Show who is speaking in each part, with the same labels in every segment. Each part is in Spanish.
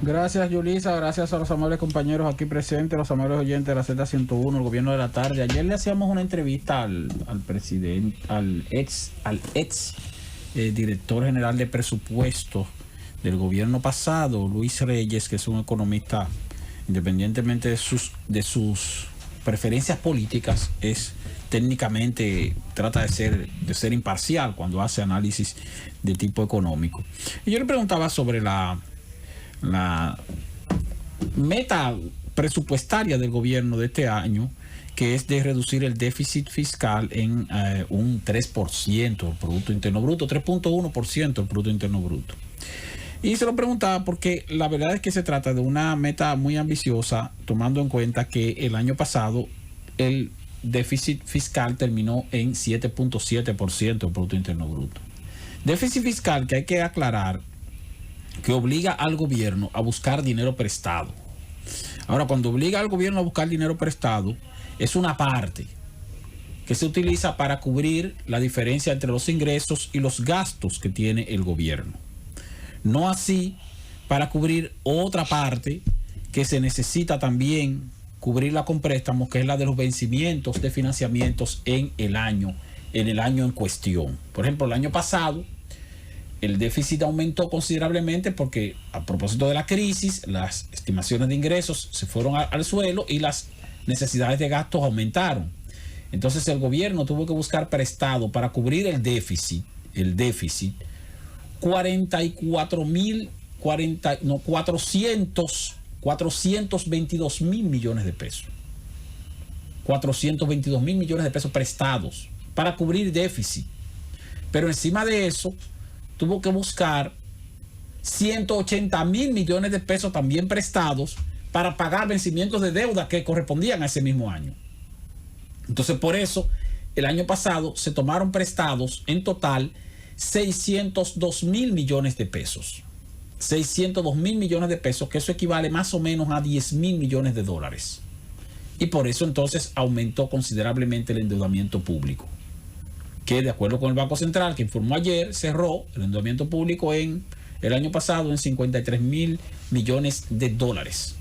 Speaker 1: Gracias, Yulisa. Gracias a los amables compañeros aquí presentes, los amables oyentes de la Z101, el gobierno de la tarde. Ayer le hacíamos una entrevista al presidente, al ex director general de presupuestos del gobierno pasado, Luis Reyes, que es un economista, independientemente de sus preferencias políticas, es técnicamente trata de ser imparcial cuando hace análisis de tipo económico. Y yo le preguntaba sobre la meta presupuestaria del gobierno de este año, que es de reducir el déficit fiscal en un 3% del Producto Interno Bruto, 3.1% del Producto Interno Bruto. Y se lo preguntaba porque la verdad es que se trata de una meta muy ambiciosa, tomando en cuenta que el año pasado el déficit fiscal terminó en 7.7% del Producto Interno Bruto. Déficit fiscal que hay que aclarar que obliga al gobierno a buscar dinero prestado. Ahora, cuando obliga al gobierno a buscar dinero prestado, es una parte que se utiliza para cubrir la diferencia entre los ingresos y los gastos que tiene el gobierno. No así para cubrir otra parte que se necesita también cubrirla con préstamos, que es la de los vencimientos de financiamientos en el año en cuestión. Por ejemplo, el año pasado el déficit aumentó considerablemente porque, a propósito de la crisis, las estimaciones de ingresos se fueron al suelo y las necesidades de gastos aumentaron. Entonces el gobierno tuvo que buscar prestado para cubrir el déficit 422 mil millones de pesos. 422 mil millones de pesos prestados para cubrir déficit. Pero encima de eso, tuvo que buscar 180 mil millones de pesos también prestados para pagar vencimientos de deuda que correspondían a ese mismo año. Entonces, por eso, el año pasado se tomaron prestados en total 602 mil millones de pesos. 602 mil millones de pesos, que eso equivale más o menos a 10 mil millones de dólares. Y por eso entonces aumentó considerablemente el endeudamiento público, que de acuerdo con el Banco Central, que informó ayer, cerró el endeudamiento público en el año pasado en 53 mil millones de dólares.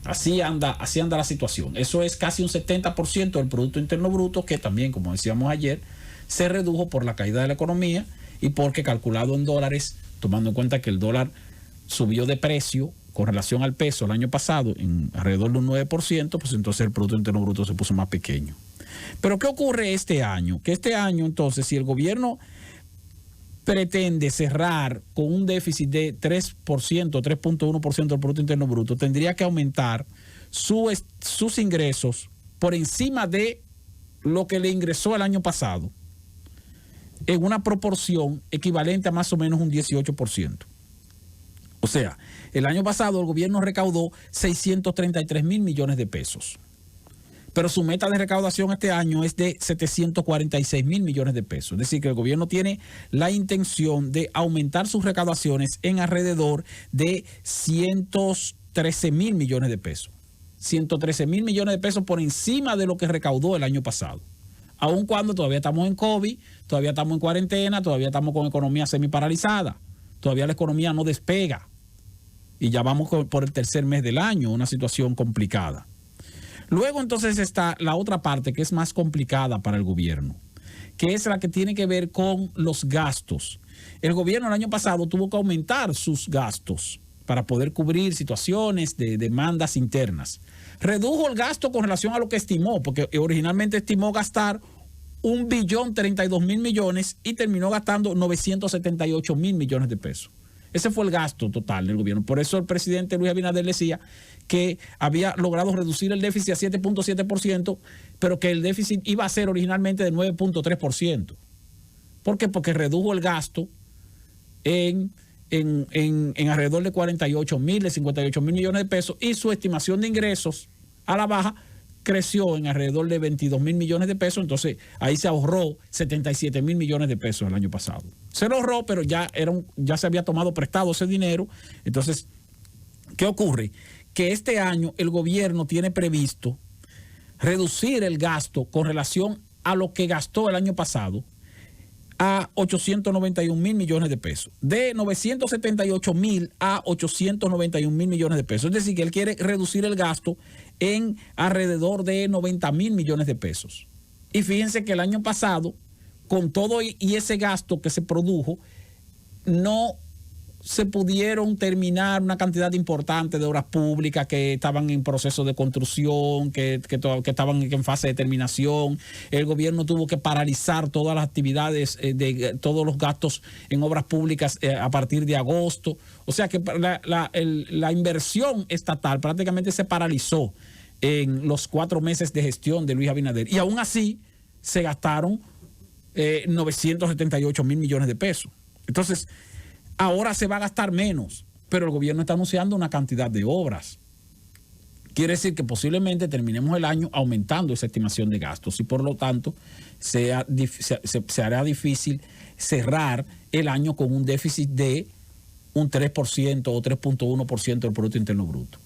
Speaker 1: Así anda la situación. Eso es casi un 70% del Producto Interno Bruto, que también, como decíamos ayer, se redujo por la caída de la economía y porque, calculado en dólares, tomando en cuenta que el dólar subió de precio con relación al peso el año pasado en alrededor de un 9%, pues entonces el Producto Interno Bruto se puso más pequeño. Pero ¿qué ocurre este año? Que este año, entonces, si el gobierno pretende cerrar con un déficit de 3%, 3.1% del Producto Interno Bruto, tendría que aumentar sus ingresos por encima de lo que le ingresó el año pasado, en una proporción equivalente a más o menos un 18%. O sea, el año pasado el gobierno recaudó 633 mil millones de pesos. Pero su meta de recaudación este año es de 746 mil millones de pesos. Es decir, que el gobierno tiene la intención de aumentar sus recaudaciones en alrededor de 113 mil millones de pesos. 113 mil millones de pesos por encima de lo que recaudó el año pasado. Aun cuando todavía estamos en COVID, todavía estamos en cuarentena, todavía estamos con economía semiparalizada. Todavía la economía no despega. Y ya vamos por el tercer mes del año, una situación complicada. Luego entonces está la otra parte que es más complicada para el gobierno, que es la que tiene que ver con los gastos. El gobierno el año pasado tuvo que aumentar sus gastos para poder cubrir situaciones de demandas internas. Redujo el gasto con relación a lo que estimó, porque originalmente estimó gastar 1.032.000 millones y terminó gastando 978.000 millones de pesos. Ese fue el gasto total del gobierno. Por eso el presidente Luis Abinader decía que había logrado reducir el déficit a 7.7%, pero que el déficit iba a ser originalmente de 9.3%. ¿Por qué? Porque redujo el gasto en alrededor de 48.000, de 58.000 millones de pesos, y su estimación de ingresos a la baja creció en alrededor de 22.000 millones de pesos. Entonces ahí se ahorró 77.000 millones de pesos el año pasado. Se lo ahorró, pero ya se había tomado prestado ese dinero. Entonces, ¿qué ocurre? Que este año el gobierno tiene previsto reducir el gasto con relación a lo que gastó el año pasado a 891 mil millones de pesos. De 978 mil a 891 mil millones de pesos. Es decir, que él quiere reducir el gasto en alrededor de 90 mil millones de pesos. Y fíjense que el año pasado, con todo y ese gasto que se produjo, no se pudieron terminar una cantidad importante de obras públicas que estaban en proceso de construcción, que estaban en fase de terminación. El gobierno tuvo que paralizar todas las actividades, todos los gastos en obras públicas a partir de agosto. O sea que la inversión estatal prácticamente se paralizó en los 4 meses de gestión de Luis Abinader. Y aún así se gastaron 978 mil millones de pesos. Entonces, ahora se va a gastar menos, pero el gobierno está anunciando una cantidad de obras. Quiere decir que posiblemente terminemos el año aumentando esa estimación de gastos y por lo tanto se hará difícil cerrar el año con un déficit de un 3% o 3.1% del Producto Interno Bruto.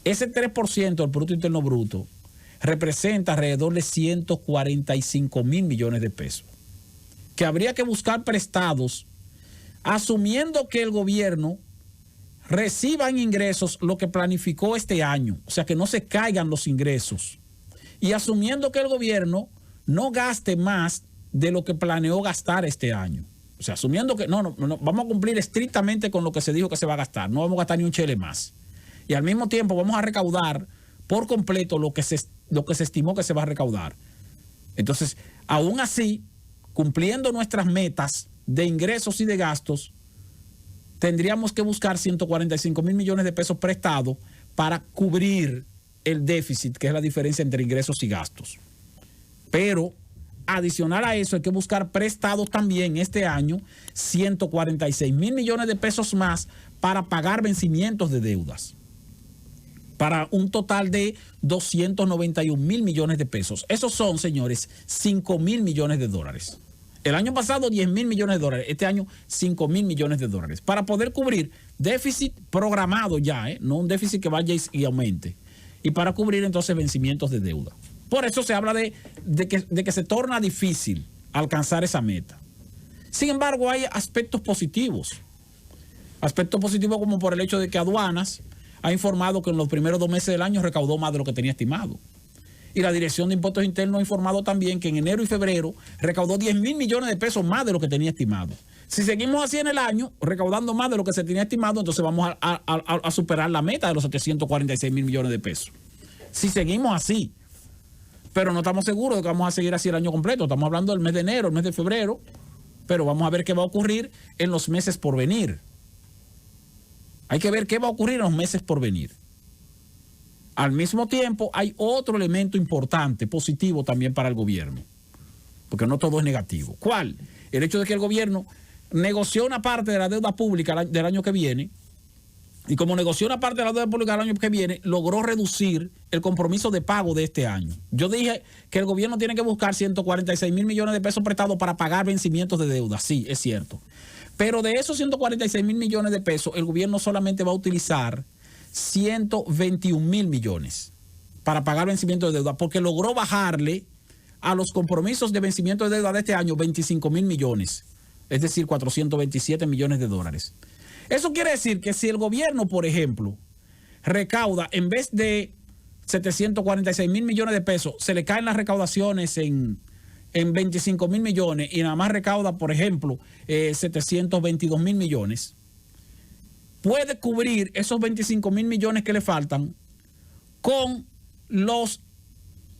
Speaker 1: Ese 3% del Producto Interno Bruto representa alrededor de 145 mil millones de pesos, que habría que buscar prestados asumiendo que el gobierno reciba en ingresos lo que planificó este año, o sea, que no se caigan los ingresos, y asumiendo que el gobierno no gaste más de lo que planeó gastar este año. O sea, asumiendo que no, vamos a cumplir estrictamente con lo que se dijo que se va a gastar, no vamos a gastar ni un chele más. Y al mismo tiempo vamos a recaudar por completo lo que se estimó que se va a recaudar. Entonces, aún así, cumpliendo nuestras metas de ingresos y de gastos, tendríamos que buscar 145 mil millones de pesos prestados para cubrir el déficit, que es la diferencia entre ingresos y gastos. Pero, adicional a eso, hay que buscar prestados también este año 146 mil millones de pesos más para pagar vencimientos de deudas, para un total de 291 mil millones de pesos. Esos son, señores, 5 mil millones de dólares. El año pasado 10 mil millones de dólares, este año 5 mil millones de dólares, para poder cubrir déficit programado ya, no un déficit que vaya y aumente, y para cubrir entonces vencimientos de deuda. Por eso se habla de que se torna difícil alcanzar esa meta. Sin embargo, hay aspectos positivos como por el hecho de que Aduanas ha informado que en los primeros 2 meses del año recaudó más de lo que tenía estimado. Y la Dirección de Impuestos Internos ha informado también que en enero y febrero recaudó 10 mil millones de pesos más de lo que tenía estimado. Si seguimos así en el año, recaudando más de lo que se tenía estimado, entonces vamos a superar la meta de los 746 mil millones de pesos. Si seguimos así. Pero no estamos seguros de que vamos a seguir así el año completo. Estamos hablando del mes de enero, el mes de febrero, pero vamos a ver qué va a ocurrir en los meses por venir. Hay que ver qué va a ocurrir en los meses por venir. Al mismo tiempo, hay otro elemento importante, positivo también para el gobierno, porque no todo es negativo. ¿Cuál? El hecho de que el gobierno negoció una parte de la deuda pública del año que viene, y como negoció una parte de la deuda pública del año que viene, logró reducir el compromiso de pago de este año. Yo dije que el gobierno tiene que buscar 146 mil millones de pesos prestados para pagar vencimientos de deuda. Sí, es cierto. Pero de esos 146 mil millones de pesos, el gobierno solamente va a utilizar 121 mil millones para pagar vencimiento de deuda, porque logró bajarle a los compromisos de vencimiento de deuda de este año 25 mil millones, es decir, 427 millones de dólares. Eso quiere decir que si el gobierno, por ejemplo, recauda, en vez de 746 mil millones de pesos, se le caen las recaudaciones en 25 mil millones y nada más recauda, por ejemplo, 722 mil millones, puede cubrir esos 25 mil millones que le faltan con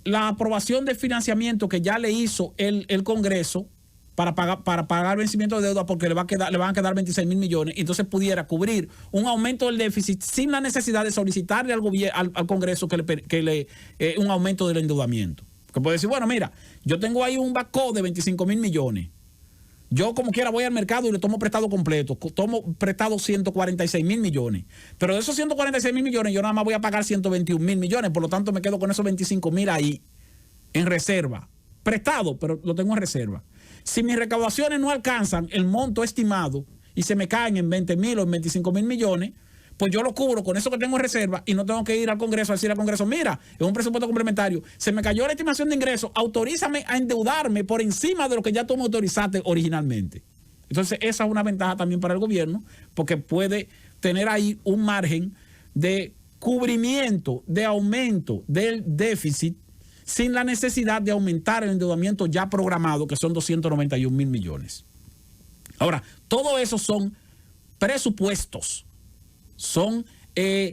Speaker 1: la aprobación del financiamiento que ya le hizo el Congreso para pagar vencimiento de deuda, porque le van a quedar 26 mil millones, y entonces pudiera cubrir un aumento del déficit sin la necesidad de solicitarle al Congreso un aumento del endeudamiento. Que puede decir, bueno, mira, yo tengo ahí un backup de 25 mil millones. Yo como quiera voy al mercado y le tomo prestado completo, tomo prestado 146 mil millones. Pero de esos 146 mil millones yo nada más voy a pagar 121 mil millones, por lo tanto me quedo con esos 25 mil ahí, en reserva. Prestado, pero lo tengo en reserva. Si mis recaudaciones no alcanzan el monto estimado y se me caen en 20 mil o en 25 mil millones, pues yo lo cubro con eso que tengo en reserva y no tengo que ir al Congreso a decir al Congreso, mira, es un presupuesto complementario, se me cayó la estimación de ingresos, autorízame a endeudarme por encima de lo que ya tú me autorizaste originalmente. Entonces esa es una ventaja también para el gobierno, porque puede tener ahí un margen de cubrimiento, de aumento del déficit sin la necesidad de aumentar el endeudamiento ya programado, que son 291.000 millones. Ahora, todo eso son presupuestos, son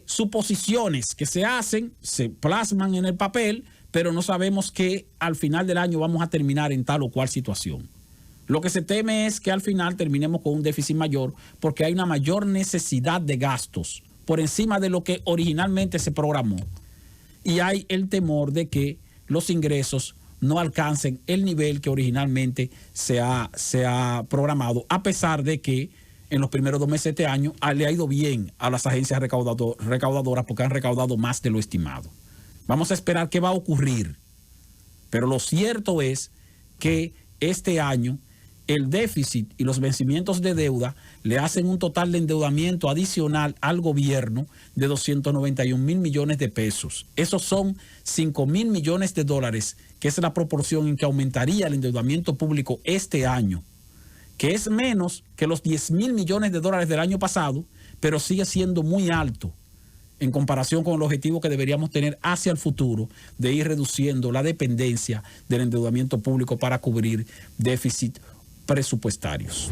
Speaker 1: suposiciones que se hacen, se plasman en el papel, pero no sabemos que al final del año vamos a terminar en tal o cual situación. Lo que se teme es que al final terminemos con un déficit mayor porque hay una mayor necesidad de gastos por encima de lo que originalmente se programó. Y hay el temor de que los ingresos no alcancen el nivel que originalmente se ha programado, a pesar de que en los primeros 2 meses de este año le ha ido bien a las agencias recaudadoras porque han recaudado más de lo estimado. Vamos a esperar qué va a ocurrir. Pero lo cierto es que este año el déficit y los vencimientos de deuda le hacen un total de endeudamiento adicional al gobierno de 291.000 millones de pesos. Esos son 5.000 millones de dólares, que es la proporción en que aumentaría el endeudamiento público este año, que es menos que los 10.000 millones de dólares del año pasado, pero sigue siendo muy alto en comparación con el objetivo que deberíamos tener hacia el futuro de ir reduciendo la dependencia del endeudamiento público para cubrir déficit presupuestarios.